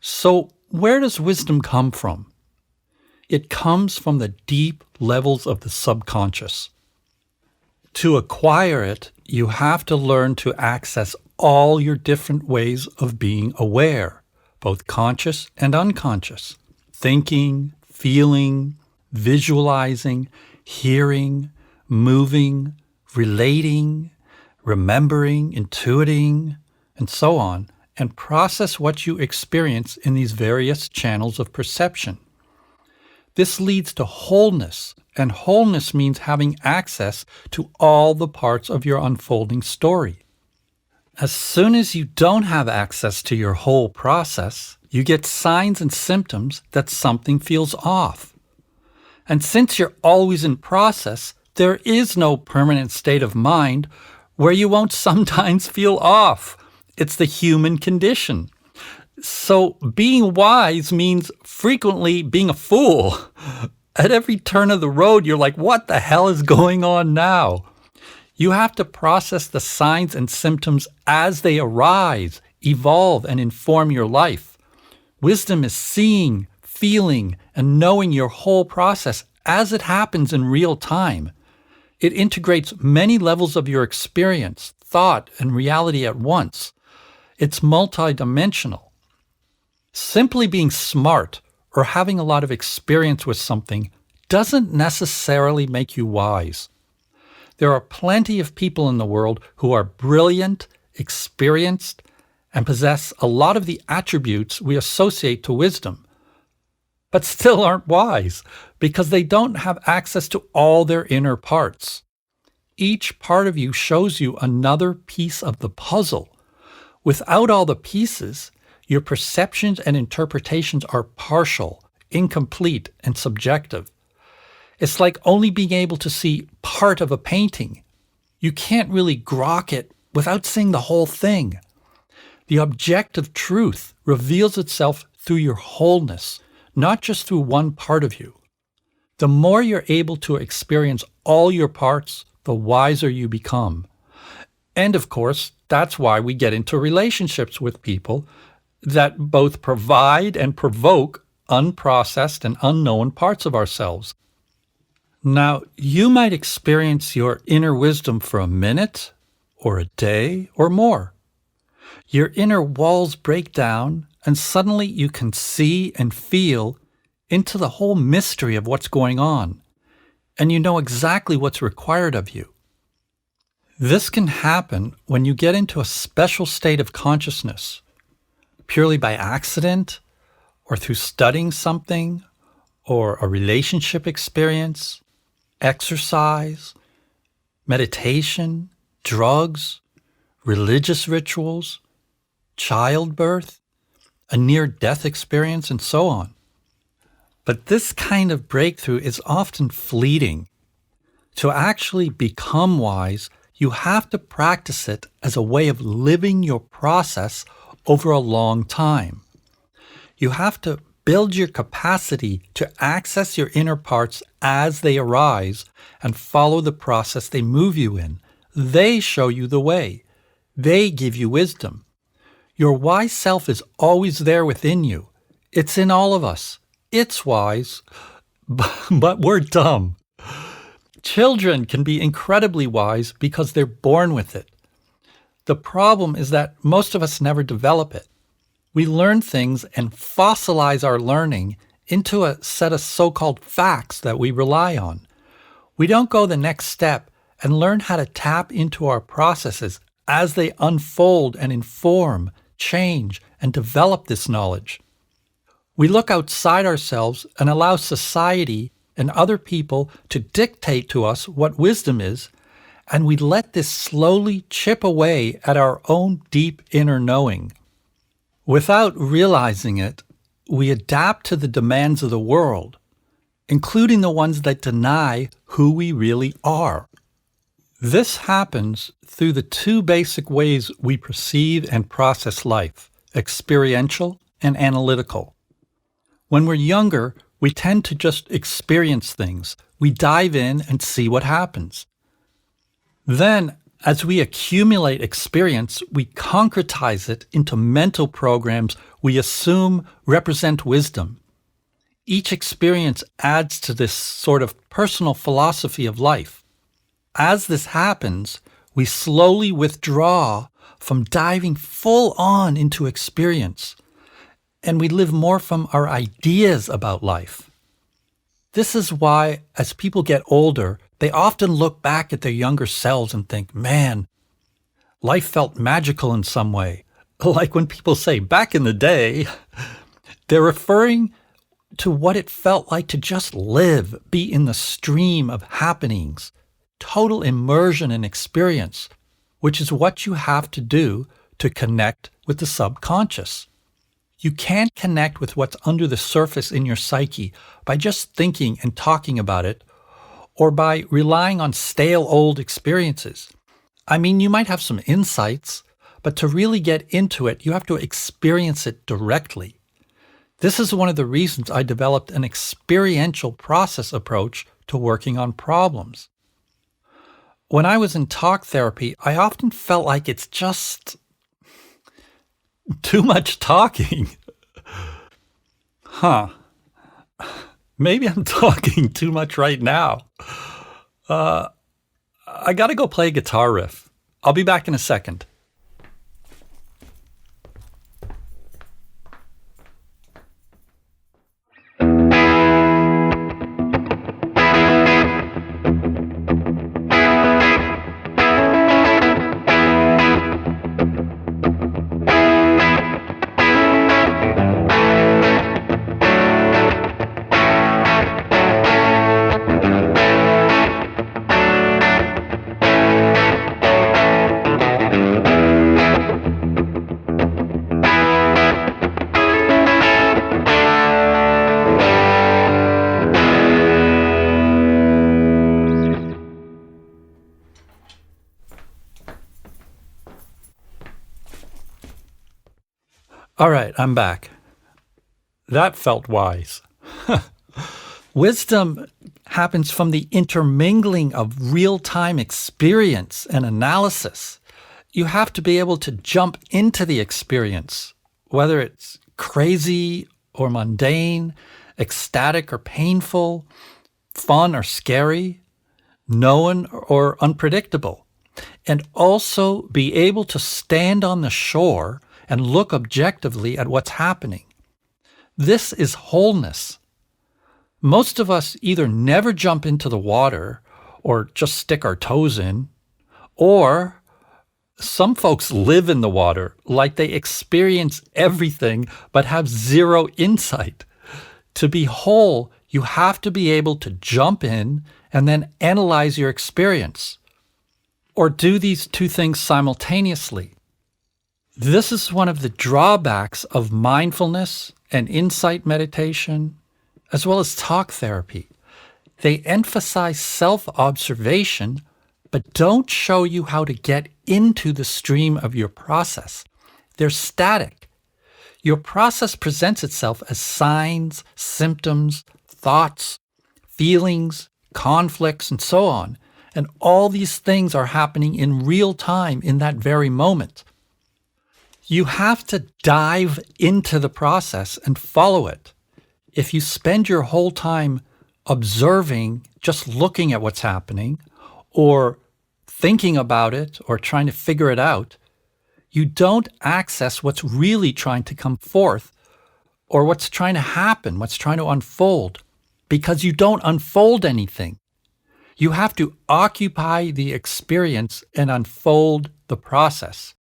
So, where does wisdom come from? It comes from the deep levels of the subconscious. To acquire it, you have to learn to access all your different ways of being aware, both conscious and unconscious. Thinking, feeling, visualizing, hearing, moving, relating, remembering, intuiting, and so on, and process what you experience in these various channels of perception. This leads to wholeness, and wholeness means having access to all the parts of your unfolding story. As soon as you don't have access to your whole process, you get signs and symptoms that something feels off. And since you're always in process, there is no permanent state of mind where you won't sometimes feel off. It's the human condition. So being wise means frequently being a fool. At every turn of the road, you're like, what the hell is going on now? You have to process the signs and symptoms as they arise, evolve, and inform your life. Wisdom is seeing, feeling, and knowing your whole process as it happens in real time. It integrates many levels of your experience, thought, and reality at once. It's multidimensional. Simply being smart or having a lot of experience with something doesn't necessarily make you wise. There are plenty of people in the world who are brilliant, experienced, and possess a lot of the attributes we associate to wisdom, but still aren't wise because they don't have access to all their inner parts. Each part of you shows you another piece of the puzzle. Without all the pieces, your perceptions and interpretations are partial, incomplete, and subjective. It's like only being able to see part of a painting. You can't really grok it without seeing the whole thing. The objective truth reveals itself through your wholeness, not just through one part of you. The more you're able to experience all your parts, the wiser you become. And of course, that's why we get into relationships with people that both provide and provoke unprocessed and unknown parts of ourselves. Now, you might experience your inner wisdom for a minute, or a day, or more. Your inner walls break down, and suddenly you can see and feel into the whole mystery of what's going on, and you know exactly what's required of you. This can happen when you get into a special state of consciousness, purely by accident, or through studying something, or a relationship experience, exercise, meditation, drugs, religious rituals, childbirth, a near-death experience, and so on. But this kind of breakthrough is often fleeting. To actually become wise, you have to practice it as a way of living your process over a long time. You have to build your capacity to access your inner parts as they arise and follow the process they move you in. They show you the way. They give you wisdom. Your wise self is always there within you. It's in all of us. It's wise, but we're dumb. Children can be incredibly wise because they're born with it. The problem is that most of us never develop it. We learn things and fossilize our learning into a set of so-called facts that we rely on. We don't go the next step and learn how to tap into our processes as they unfold and inform, change, and develop this knowledge. We look outside ourselves and allow society and other people to dictate to us what wisdom is, and we let this slowly chip away at our own deep inner knowing. Without realizing it, we adapt to the demands of the world, including the ones that deny who we really are. This happens through the two basic ways we perceive and process life, experiential and analytical. When we're younger, we tend to just experience things. We dive in and see what happens. Then, As we accumulate experience, we concretize it into mental programs we assume represent wisdom. Each experience adds to this sort of personal philosophy of life. As this happens, we slowly withdraw from diving full on into experience, and we live more from our ideas about life. This is why, as people get older, they often look back at their younger selves and think, man, life felt magical in some way. Like when people say, back in the day, they're referring to what it felt like to just live, be in the stream of happenings, total immersion and experience, which is what you have to do to connect with the subconscious. You can't connect with what's under the surface in your psyche by just thinking and talking about it, or by relying on stale old experiences. I mean, you might have some insights, but to really get into it, you have to experience it directly. This is one of the reasons I developed an experiential process approach to working on problems. When I was in talk therapy, I often felt like it's just too much talking. Maybe I'm talking too much right now. I gotta go play a guitar riff. I'll be back in a second. All right, I'm back. That felt wise. Wisdom happens from the intermingling of real-time experience and analysis. You have to be able to jump into the experience, whether it's crazy or mundane, ecstatic or painful, fun or scary, known or unpredictable, and also be able to stand on the shore and look objectively at what's happening. This is wholeness. Most of us either never jump into the water or just stick our toes in, or some folks live in the water, like they experience everything but have zero insight. To be whole, you have to be able to jump in and then analyze your experience, or do these two things simultaneously. This is one of the drawbacks of mindfulness and insight meditation, as well as talk therapy. They emphasize self-observation, but don't show you how to get into the stream of your process. They're static. Your process presents itself as signs, symptoms, thoughts, feelings, conflicts, and so on. And all these things are happening in real time in that very moment. You have to dive into the process and follow it. If you spend your whole time observing, just looking at what's happening, or thinking about it, or trying to figure it out, you don't access what's really trying to come forth, or what's trying to happen, what's trying to unfold, because you don't unfold anything. You have to occupy the experience and unfold the process.